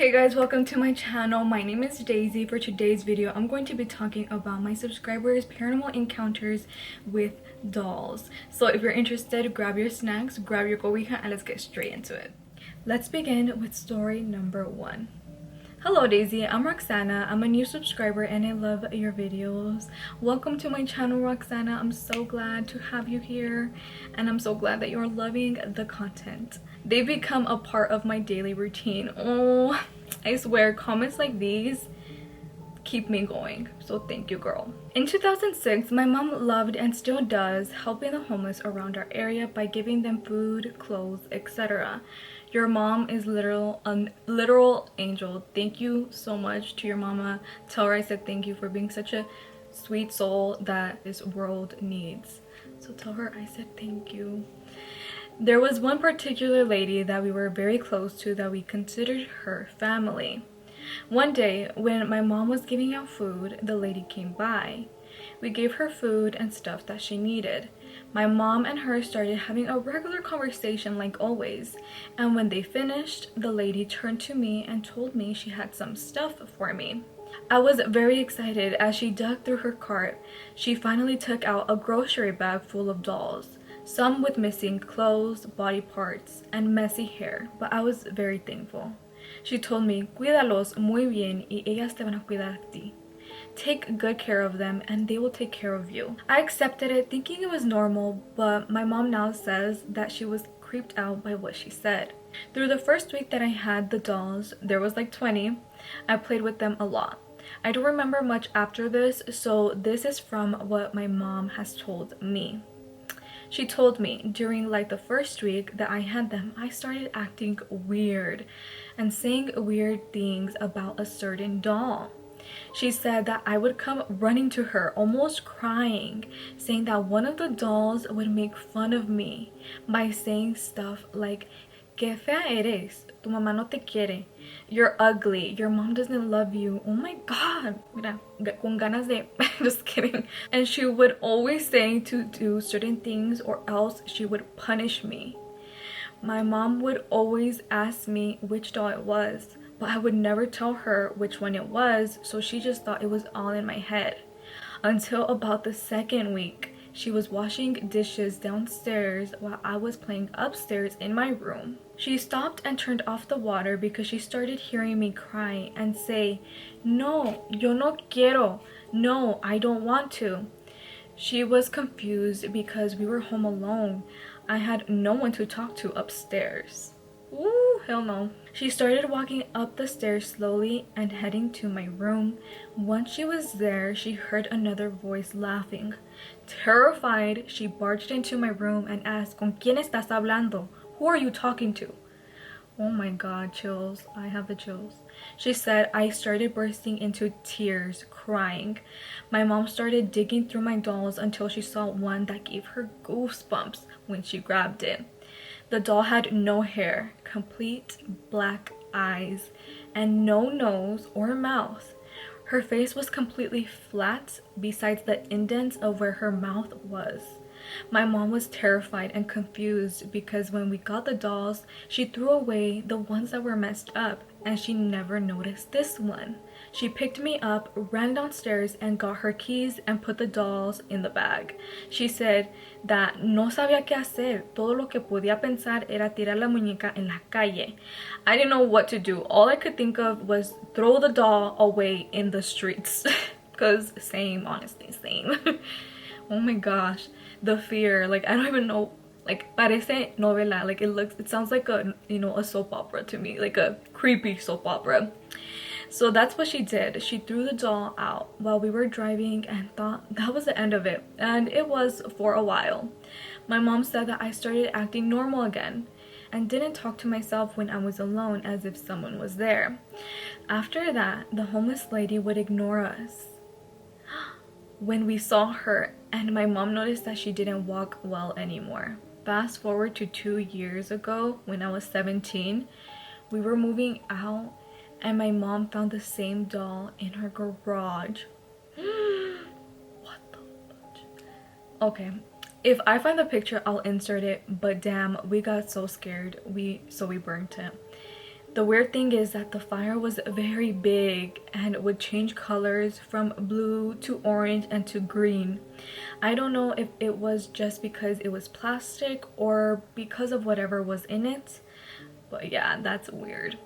Hey guys, welcome to my channel. My name is Daisy. For today's video, I'm going to be talking about my subscribers' paranormal encounters with dolls. So if you're interested, grab your snacks, grab your cobija, and let's get straight into it. Let's begin with story number 1. Hello Daisy, I'm Roxana. I'm a new subscriber and I love your videos. Welcome to my channel, Roxana. I'm so glad to have you here and I'm so glad that you're loving the content. They've become a part of my daily routine. Oh, I swear, comments like these keep me going, so thank you, girl. In 2006, my mom loved and still does helping the homeless around our area by giving them food, clothes, etc. Your mom is a literal angel. Thank you so much to your mama. Tell her I said thank you for being such a sweet soul that this world needs. So tell her I said thank you. There was one particular lady that we were very close to that we considered her family. One day, when my mom was giving out food, the lady came by. We gave her food and stuff that she needed. My mom and her started having a regular conversation like always, and when they finished, the lady turned to me and told me she had some stuff for me. I was very excited as she dug through her cart. She finally took out a grocery bag full of dolls, some with missing clothes, body parts, and messy hair, but I was very thankful. She told me, "Cuídalos muy bien y ellas te van a cuidar a ti. Take good care of them and they will take care of you." I accepted it thinking it was normal, but my mom now says that she was creeped out by what she said. Through the first week that I had the dolls, there was like 20, I played with them a lot. I don't remember much after this, so this is from what my mom has told me. She told me during like the first week that I had them, I started acting weird and saying weird things about a certain doll. She said that I would come running to her, almost crying, saying that one of the dolls would make fun of me by saying stuff like, "Qué fea eres, tu mamá no te quiere, you're ugly, your mom doesn't love you." Oh my god, mira, con ganas de, just kidding. And she would always say to do certain things or else she would punish me. My mom would always ask me which doll it was, but I would never tell her which one it was, so she just thought it was all in my head. Until about the second week, she was washing dishes downstairs while I was playing upstairs in my room. She stopped and turned off the water because she started hearing me cry and say, "No, yo no quiero. No, I don't want to." She was confused because we were home alone. I had no one to talk to upstairs. Ooh, hell no. She started walking up the stairs slowly and heading to my room. Once she was there, she heard another voice laughing. Terrified, she barged into my room and asked, "Con quién estás hablando? Who are you talking to?" Oh my god, chills. I have the chills. She said I started bursting into tears, crying. My mom started digging through my dolls until she saw one that gave her goosebumps when she grabbed it. The doll had no hair, complete black eyes, and no nose or mouth. Her face was completely flat besides the indents of where her mouth was. My mom was terrified and confused because when we got the dolls, she threw away the ones that were messed up and she never noticed this one. She picked me up, ran downstairs and got her keys and put the dolls in the bag. She said that no sabía qué hacer. Todo lo que podía pensar era tirar la muñeca en la calle. I didn't know what to do. All I could think of was throw the doll away in the streets. Because same, honestly, same. Oh my gosh, the fear, like I don't even know, like parece novela, like it sounds like a, you know, a soap opera to me, like a creepy soap opera. So that's what she did. She threw the doll out while we were driving and thought that was the end of it, and it was for a while. My mom said that I started acting normal again and didn't talk to myself when I was alone as if someone was there. After that, the homeless lady would ignore us when we saw her, and my mom noticed that she didn't walk well anymore. Fast forward to 2 years ago when I was 17, we were moving out and my mom found the same doll in her garage. What the fuck? Okay, if I find the picture I'll insert it, but damn, we got so scared, so we burnt it. The weird thing is that the fire was very big and would change colors from blue to orange and to green. I don't know if it was just because it was plastic or because of whatever was in it, but yeah, that's weird.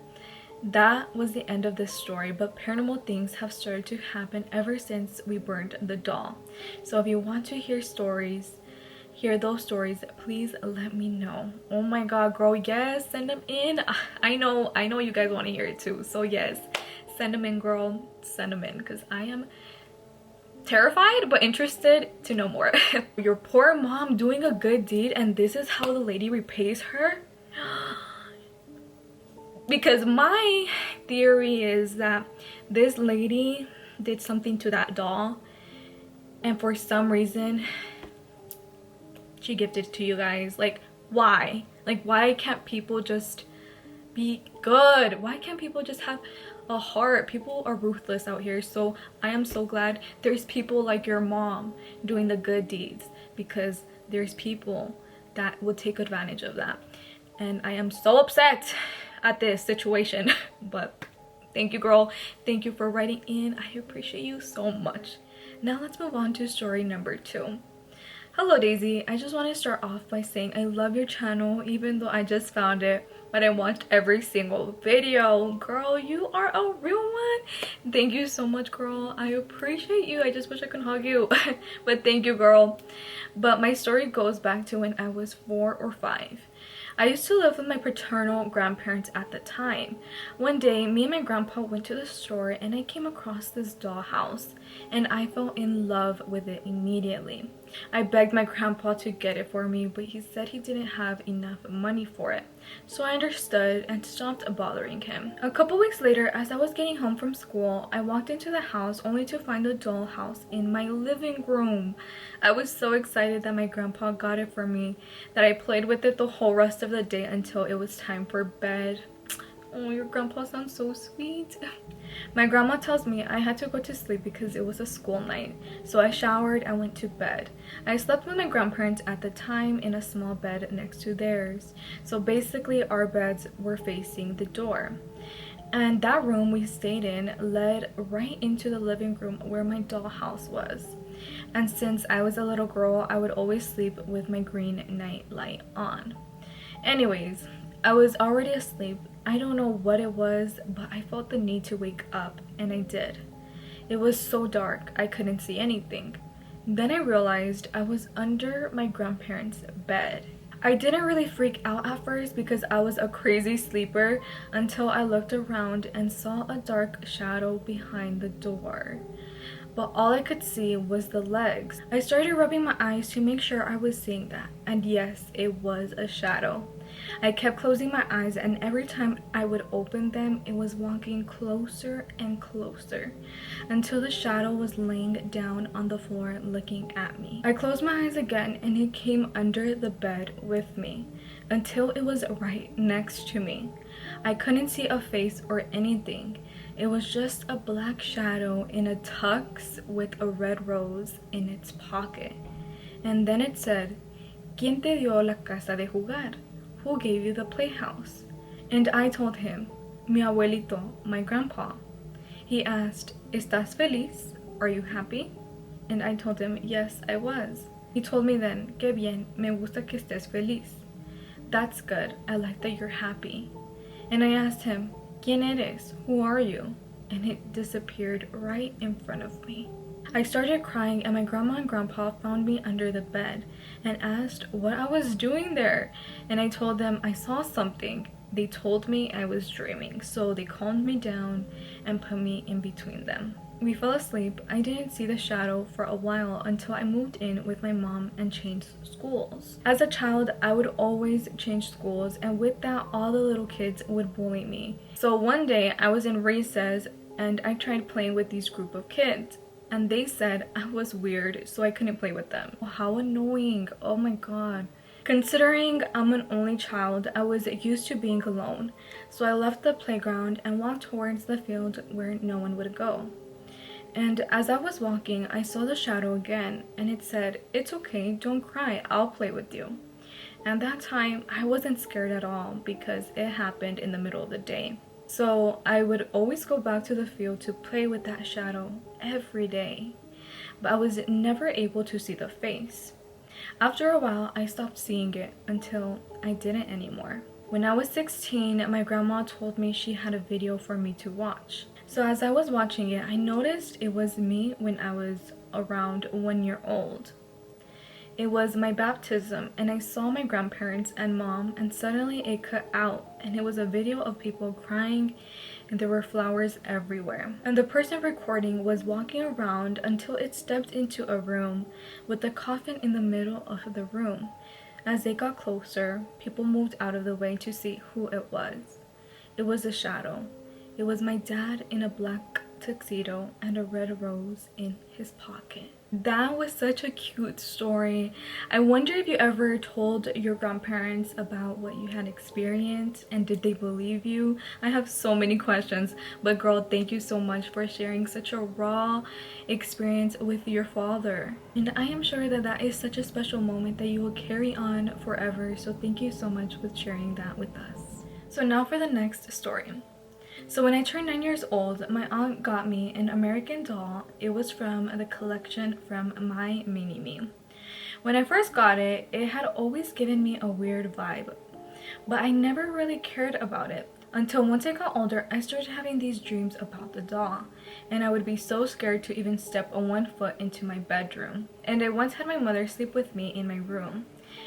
That was the end of this story, but paranormal things have started to happen ever since we burned the doll. So if you want to hear those stories, please let me know. Oh my god, girl, yes, send them in. I know you guys want to hear it too, so yes, send them in, girl, send them in, because I am terrified but interested to know more. Your poor mom doing a good deed and this is how the lady repays her. Because my theory is that this lady did something to that doll and for some reason she gifted it to you guys. Like, why? Like, why can't people just be good? Why can't people just have a heart? People are ruthless out here. So I am so glad there's people like your mom doing the good deeds, because there's people that will take advantage of that. And I am so upset at this situation. But thank you, girl. Thank you for writing in. I appreciate you so much. Now let's move on to story number 2. Hello Daisy, I just want to start off by saying I love your channel even though I just found it, but I watched every single video. Girl, you are a real one. Thank you so much, girl. I appreciate you. I just wish I could hug you. But thank you, girl. But my story goes back to when I was 4 or 5. I used to live with my paternal grandparents at the time. One day, me and my grandpa went to the store and I came across this dollhouse and I fell in love with it immediately. I begged my grandpa to get it for me, but he said he didn't have enough money for it. So I understood and stopped bothering him. A couple weeks later, as I was getting home from school, I walked into the house only to find the dollhouse in my living room. I was so excited that my grandpa got it for me that I played with it the whole rest of the day until it was time for bed. Oh, your grandpa sounds so sweet. My grandma tells me I had to go to sleep because it was a school night, so I showered and went to bed. I slept with my grandparents at the time in a small bed next to theirs, so basically our beds were facing the door. And that room we stayed in led right into the living room where my dollhouse was. And since I was a little girl, I would always sleep with my green night light on. Anyways, I was already asleep. I don't know what it was, but I felt the need to wake up, and I did. It was so dark, I couldn't see anything. Then I realized I was under my grandparents' bed. I didn't really freak out at first because I was a crazy sleeper until I looked around and saw a dark shadow behind the door. But all I could see was the legs. I started rubbing my eyes to make sure I was seeing that, and yes, it was a shadow. I kept closing my eyes, and every time I would open them, it was walking closer and closer until the shadow was laying down on the floor looking at me. I closed my eyes again and it came under the bed with me until it was right next to me. I couldn't see a face or anything. It was just a black shadow in a tux with a red rose in its pocket. And then it said, "¿Quién te dio la casa de jugar? Who gave you the playhouse?" And I told him, "Mi abuelito, my grandpa." He asked, "¿Estás feliz? Are you happy?" And I told him, yes, I was. He told me then, "Qué bien, me gusta que estés feliz." That's good, I like that you're happy. And I asked him, "¿Quién eres? Who are you?" And it disappeared right in front of me. I started crying and my grandma and grandpa found me under the bed and asked what I was doing there. And I told them I saw something. They told me I was dreaming, so they calmed me down and put me in between them. We fell asleep. I didn't see the shadow for a while until I moved in with my mom and changed schools. As a child, I would always change schools, and with that, all the little kids would bully me. So one day, I was in recess and I tried playing with these group of kids, and they said I was weird, so I couldn't play with them. How annoying. Oh my god. Considering I'm an only child, I was used to being alone, so I left the playground and walked towards the field where no one would go. And as I was walking, I saw the shadow again, and it said, "It's okay, don't cry, I'll play with you." And that time I wasn't scared at all because it happened in the middle of the day. So I would always go back to the field to play with that shadow every day, but I was never able to see the face. After a while, I stopped seeing it until I didn't anymore. When I was 16, my grandma told me she had a video for me to watch. So as I was watching it, I noticed it was me when I was around 1 year old. It was my baptism, and I saw my grandparents and mom, and suddenly it cut out, and it was a video of people crying, and there were flowers everywhere. And the person recording was walking around until it stepped into a room with the coffin in the middle of the room. As they got closer, people moved out of the way to see who it was. It was a shadow. It was my dad in a black tuxedo and a red rose in his pocket. That was such a cute story. I wonder if you ever told your grandparents about what you had experienced, and did they believe you? I have so many questions, but girl, thank you so much for sharing such a raw experience with your father. And I am sure that that is such a special moment that you will carry on forever. So thank you so much for sharing that with us. So now for the next story. So when I turned 9 years old, my aunt got me an American doll. It was from the collection from my mini-me. When I first got it, it had always given me a weird vibe, but I never really cared about it. Until once I got older, I started having these dreams about the doll, and I would be so scared to even step on 1 foot into my bedroom. And I once had my mother sleep with me in my room.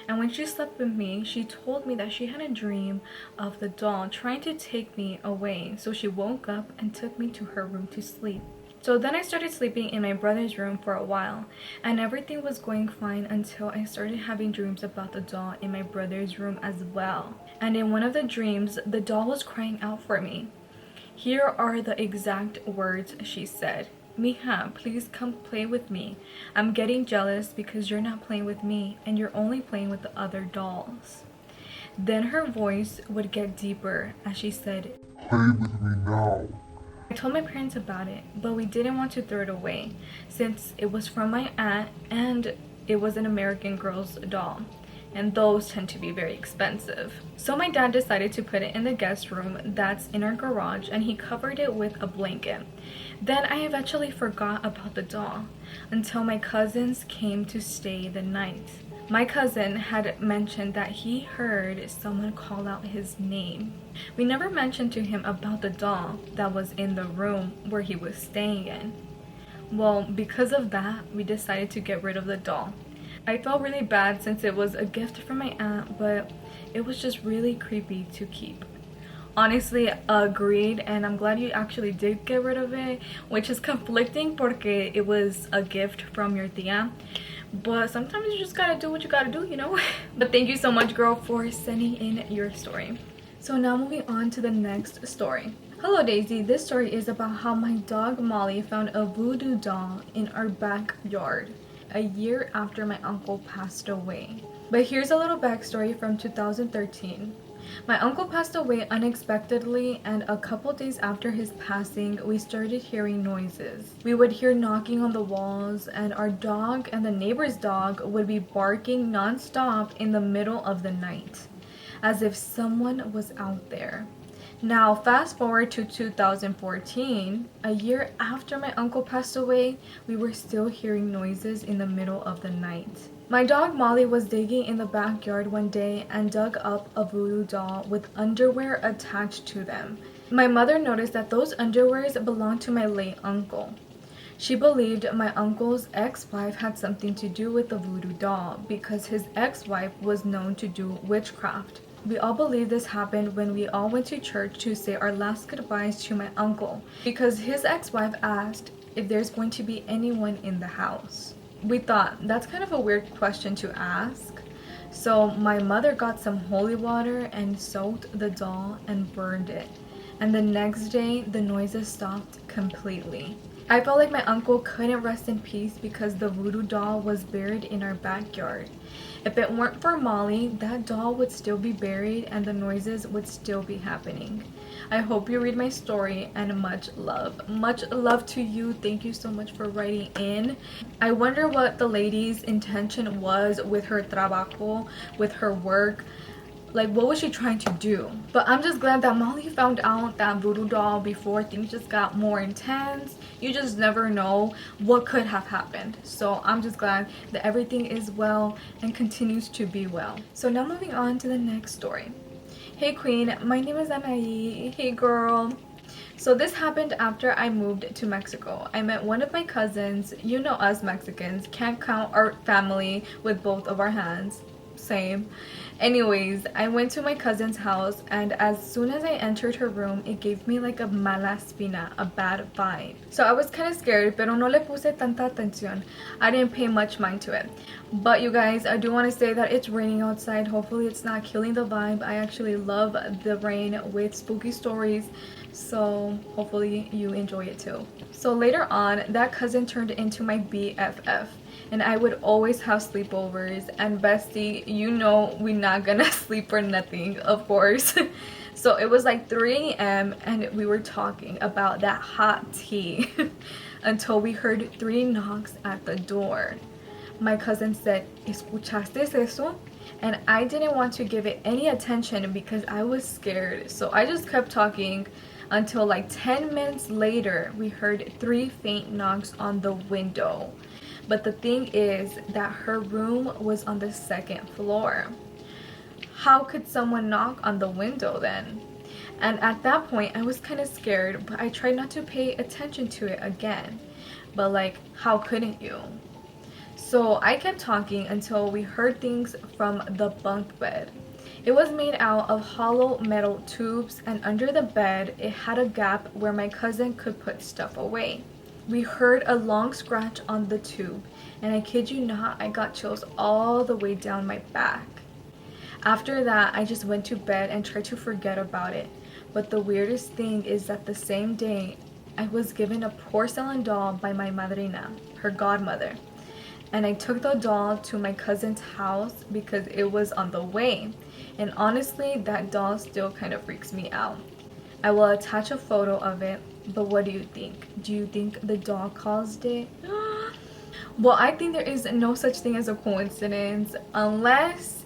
And when she slept with me, she told me that she had a dream of the doll trying to take me away. So she woke up and took me to her room to sleep. So then I started sleeping in my brother's room for a while, and everything was going fine until I started having dreams about the doll in my brother's room as well. And in one of the dreams, the doll was crying out for me. Here are the exact words she said. "Mija, please come play with me. I'm getting jealous because you're not playing with me and you're only playing with the other dolls." Then her voice would get deeper as she said, "Play with me now." I told my parents about it, but we didn't want to throw it away since it was from my aunt and it was an American Girl's doll, and those tend to be very expensive. So my dad decided to put it in the guest room that's in our garage, and he covered it with a blanket. Then I eventually forgot about the doll until my cousins came to stay the night. My cousin had mentioned that he heard someone call out his name. We never mentioned to him about the doll that was in the room where he was staying in. Well, because of that, we decided to get rid of the doll. I felt really bad since it was a gift from my aunt, but it was just really creepy to keep. Honestly, agreed, and I'm glad you actually did get rid of it, which is conflicting porque it was a gift from your tia. But sometimes you just gotta do what you gotta do, you know? But thank you so much, girl, for sending in your story. So now moving on to the next story. Hello Daisy, this story is about how my dog Molly found a voodoo doll in our backyard a year after my uncle passed away. But here's a little backstory from 2013. My uncle passed away unexpectedly, and a couple days after his passing, we started hearing noises. We would hear knocking on the walls, and our dog and the neighbor's dog would be barking non-stop in the middle of the night, as if someone was out there. Now, fast forward to 2014, a year after my uncle passed away, we were still hearing noises in the middle of the night. My dog Molly was digging in the backyard one day and dug up a voodoo doll with underwear attached to them. My mother noticed that those underwears belonged to my late uncle. She believed my uncle's ex-wife had something to do with the voodoo doll because his ex-wife was known to do witchcraft. We all believe this happened when we all went to church to say our last goodbyes to my uncle because his ex-wife asked if there's going to be anyone in the house. We thought that's kind of a weird question to ask, so my mother got some holy water and soaked the doll and burned it, and the next day the noises stopped completely. I felt like my uncle couldn't rest in peace because the voodoo doll was buried in our backyard. If it weren't for Molly, that doll would still be buried and the noises would still be happening. I hope you read my story, and much love to you. Thank you so much for writing in. I wonder what the lady's intention was with her trabajo, with her work. Like, what was she trying to do? But I'm just glad that Molly found out that voodoo doll before things just got more intense. You just never know what could have happened. So I'm just glad that everything is well and continues to be well. So now moving on to the next story. Hey queen, my name is Anaí. Hey girl. So this happened after I moved to Mexico. I met one of my cousins. You know us Mexicans can't count our family with both of our hands. Same. Anyways, I went to my cousin's house, and as soon as I entered her room, it gave me like a mala espina, a bad vibe. So I was kind of scared, pero no le puse tanta atención. I didn't pay much mind to it. But you guys, I do want to say that it's raining outside. Hopefully it's not killing the vibe. I actually love the rain with spooky stories, so hopefully you enjoy it too. So later on, that cousin turned into my BFF. And I would always have sleepovers, and bestie, you know we not gonna sleep for nothing, of course. So it was like 3 a.m. and we were talking about that hot tea until we heard 3 knocks at the door. My cousin said, "Escuchaste eso?" And I didn't want to give it any attention because I was scared. So I just kept talking until like 10 minutes later we heard 3 faint knocks on the window. But the thing is that her room was on the 2nd floor. How could someone knock on the window then? And at that point, I was kind of scared, but I tried not to pay attention to it again. But like, how couldn't you? So I kept talking until we heard things from the bunk bed. It was made out of hollow metal tubes, and under the bed, it had a gap where my cousin could put stuff away. We heard a long scratch on the tube, and I kid you not, I got chills all the way down my back. After that, I just went to bed and tried to forget about it. But the weirdest thing is that the same day, I was given a porcelain doll by my madrina, her godmother. And I took the doll to my cousin's house because it was on the way. And honestly, that doll still kind of freaks me out. I will attach a photo of it. But what do you think? Do you think the doll caused it? Well, I think there is no such thing as a coincidence unless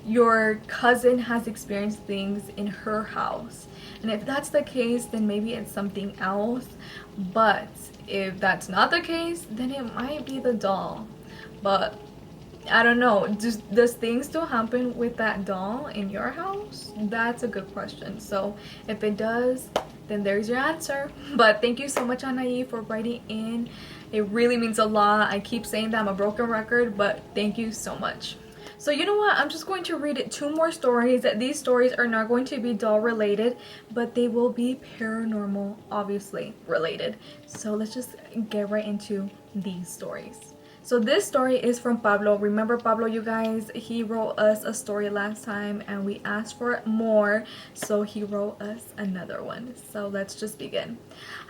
your cousin has experienced things in her house. And if that's the case, then maybe it's something else. But if that's not the case, then it might be the doll. But I don't know. Does things still happen with that doll in your house? That's a good question. So if it does, then there's your answer. But thank you so much, Anaí, for writing in. It really means a lot. I keep saying that I'm a broken record, but thank you so much. So you know what? I'm just going to read 2 more stories. These stories are not going to be doll related, but they will be paranormal, obviously, related. So let's just get right into these stories. So this story is from Pablo. Remember Pablo, you guys? He wrote us a story last time and we asked for more, so he wrote us another one. So let's just begin.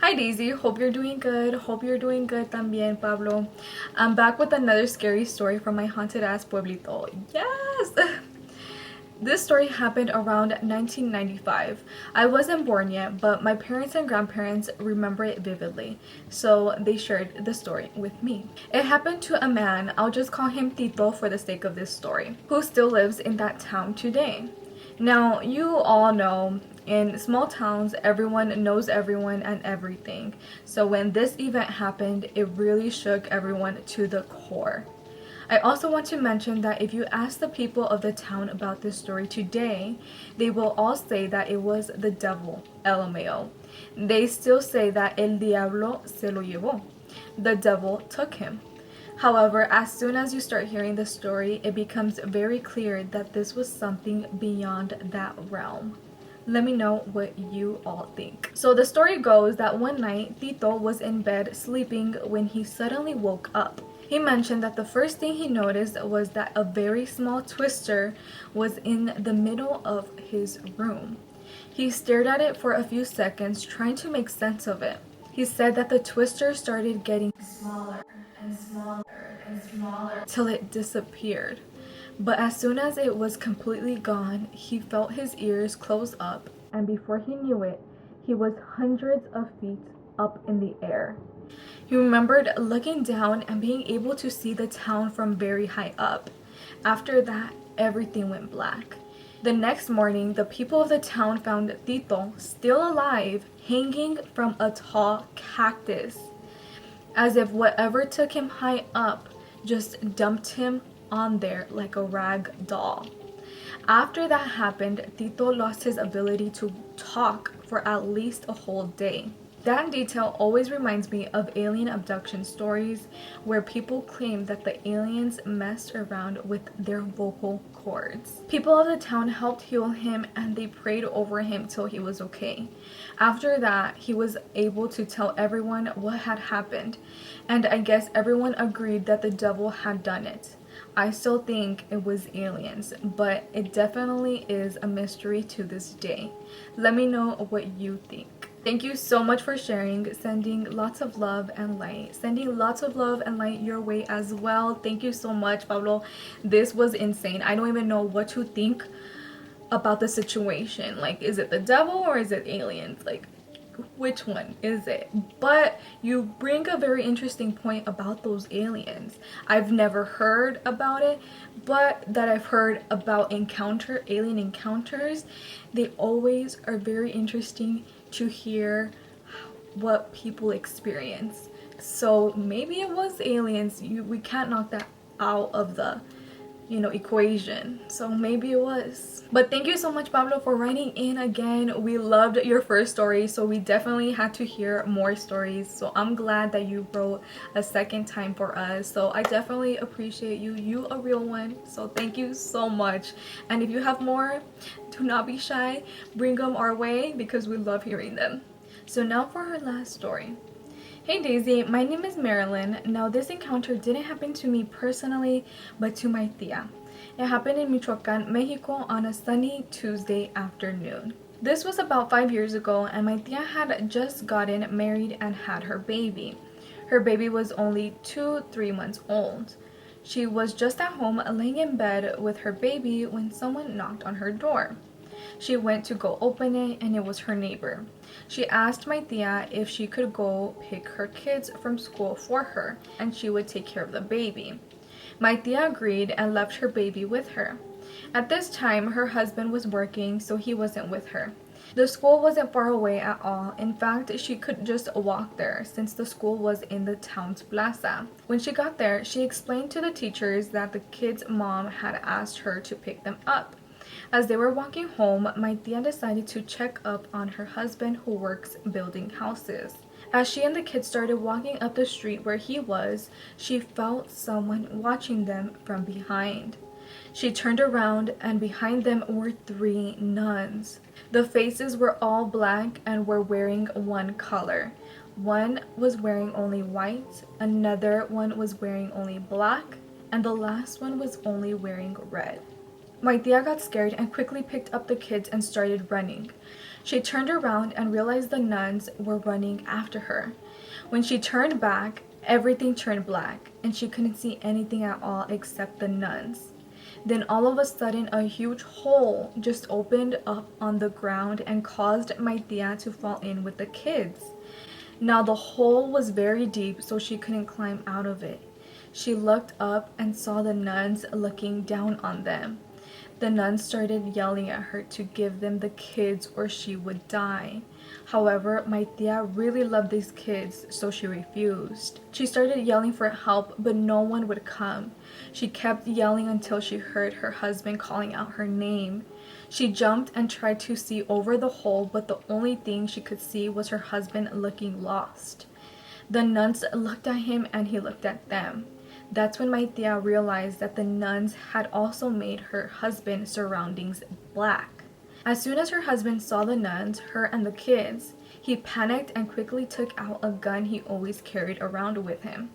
Hi Daisy, hope you're doing good. Hope you're doing good también, Pablo. I'm back with another scary story from my haunted ass pueblito. Yes! This story happened around 1995. I wasn't born yet, but my parents and grandparents remember it vividly, so they shared the story with me. It happened to a man, I'll just call him Tito for the sake of this story, who still lives in that town today. Now, you all know, in small towns, everyone knows everyone and everything. So when this event happened, it really shook everyone to the core. I also want to mention that if you ask the people of the town about this story today, they will all say that it was the devil, LMAO. They still say that el diablo se lo llevó. The devil took him. However, as soon as you start hearing the story, it becomes very clear that this was something beyond that realm. Let me know what you all think. So the story goes that one night, Tito was in bed sleeping when he suddenly woke up. He mentioned that the first thing he noticed was that a very small twister was in the middle of his room. He stared at it for a few seconds, trying to make sense of it. He said that the twister started getting smaller and smaller and smaller till it disappeared. But as soon as it was completely gone, he felt his ears close up, and before he knew it, he was hundreds of feet up in the air. He remembered looking down and being able to see the town from very high up. After that, everything went black. The next morning, the people of the town found Tito still alive, hanging from a tall cactus, as if whatever took him high up just dumped him on there like a rag doll. After that happened, Tito lost his ability to talk for at least a whole day. That detail always reminds me of alien abduction stories where people claim that the aliens messed around with their vocal cords. People of the town helped heal him and they prayed over him till he was okay. After that, he was able to tell everyone what had happened, and I guess everyone agreed that the devil had done it. I still think it was aliens, but it definitely is a mystery to this day. Let me know what you think. Thank you so much for sharing, sending lots of love and light, your way as well. Thank you so much, Pablo. This was insane. I don't even know what to think about the situation. Like, is it the devil or is it aliens? Like, which one is it? But you bring a very interesting point about those aliens. I've never heard about it, but that I've heard about alien encounters, they always are very interesting to hear what people experience. So maybe it was aliens. We can't knock that out of the equation. So maybe it was. But thank you so much, Pablo, for writing in again. We loved your first story, so we definitely had to hear more stories. So I'm glad that you wrote a second time for us. So I definitely appreciate you. You a real one. So thank you so much. And if you have more, do not be shy. Bring them our way because we love hearing them. So now for her last story. Hey Daisy, my name is Marilyn. Now this encounter didn't happen to me personally, but to my tia. It happened in Michoacan, Mexico on a sunny Tuesday afternoon. This was about 5 years ago and my tia had just gotten married and had her baby. Her baby was only 2-3 months old. She was just at home laying in bed with her baby when someone knocked on her door. She went to go open it and it was her neighbor. She asked my tia if she could go pick her kids from school for her and she would take care of the baby. My tia agreed and left her baby with her. At this time, her husband was working, so he wasn't with her. The school wasn't far away at all. In fact, she could just walk there since the school was in the town's plaza. When she got there, she explained to the teachers that the kids' mom had asked her to pick them up. As they were walking home, my tia decided to check up on her husband who works building houses. As she and the kids started walking up the street where he was, she felt someone watching them from behind. She turned around and behind them were 3 nuns. The faces were all black and were wearing one color. One was wearing only white, another one was wearing only black, and the last one was only wearing red. My tia got scared and quickly picked up the kids and started running. She turned around and realized the nuns were running after her. When she turned back, everything turned black and she couldn't see anything at all except the nuns. Then all of a sudden a huge hole just opened up on the ground and caused my tia to fall in with the kids. Now the hole was very deep, so she couldn't climb out of it. She looked up and saw the nuns looking down on them. The nuns started yelling at her to give them the kids or she would die. However, my tia really loved these kids, so she refused. She started yelling for help, but no one would come. She kept yelling until she heard her husband calling out her name. She jumped and tried to see over the hole, but the only thing she could see was her husband looking lost. The nuns looked at him and he looked at them. That's when my tia realized that the nuns had also made her husband's surroundings black. As soon as her husband saw the nuns, her and the kids, he panicked and quickly took out a gun he always carried around with him.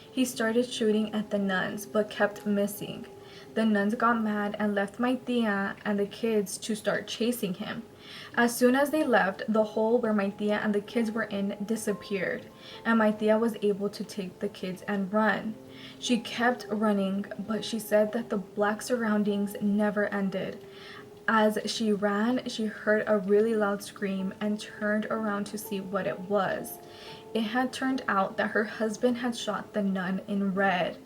He started shooting at the nuns but kept missing. The nuns got mad and left my tia and the kids to start chasing him. As soon as they left, the hole where my tia and the kids were in disappeared, and my tia was able to take the kids and run. She kept running, but she said that the black surroundings never ended. As she ran, she heard a really loud scream and turned around to see what it was. It had turned out that her husband had shot the nun in red.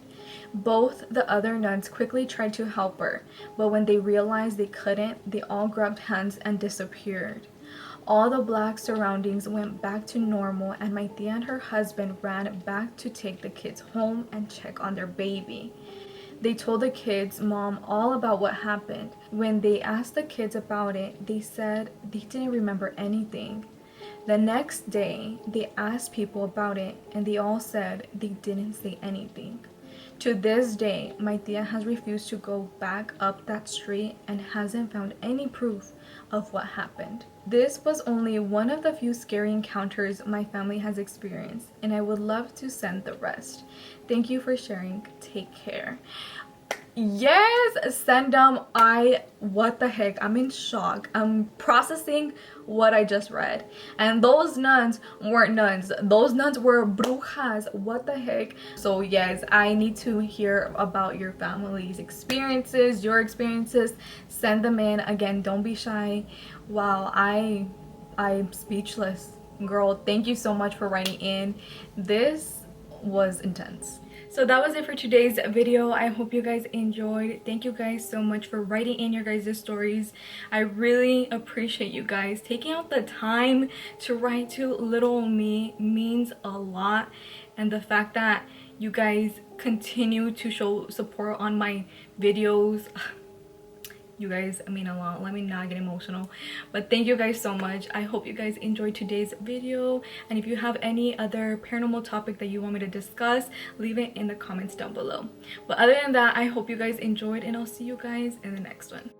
Both the other nuns quickly tried to help her, but when they realized they couldn't, they all grabbed hands and disappeared. All the black surroundings went back to normal, and my tia and her husband ran back to take the kids home and check on their baby. They told the kids' mom all about what happened. When they asked the kids about it, they said they didn't remember anything. The next day, they asked people about it, and they all said they didn't say anything. To this day, my tia has refused to go back up that street and hasn't found any proof of what happened. This was only one of the few scary encounters my family has experienced, and I would love to send the rest. Thank you for sharing. Take care. Yes, send them. What the heck, I'm in shock. I'm processing what I just read, and those nuns weren't nuns, those nuns were brujas. What the heck. So yes, I need to hear about your family's experiences, your experiences. Send them in. Again, don't be shy. Wow, I'm speechless, girl. Thank you so much for writing in. This was intense. So that was it for today's video. I hope you guys enjoyed. Thank you guys so much for writing in your guys' stories. I really appreciate you guys taking out the time to write to little me. Means a lot, and the fact that you guys continue to show support on my videos, you guys mean a lot. Let me not get emotional, but thank you guys so much. I hope you guys enjoyed today's video, and if you have any other paranormal topic that you want me to discuss, leave it in the comments down below. But other than that, I hope you guys enjoyed, and I'll see you guys in the next one.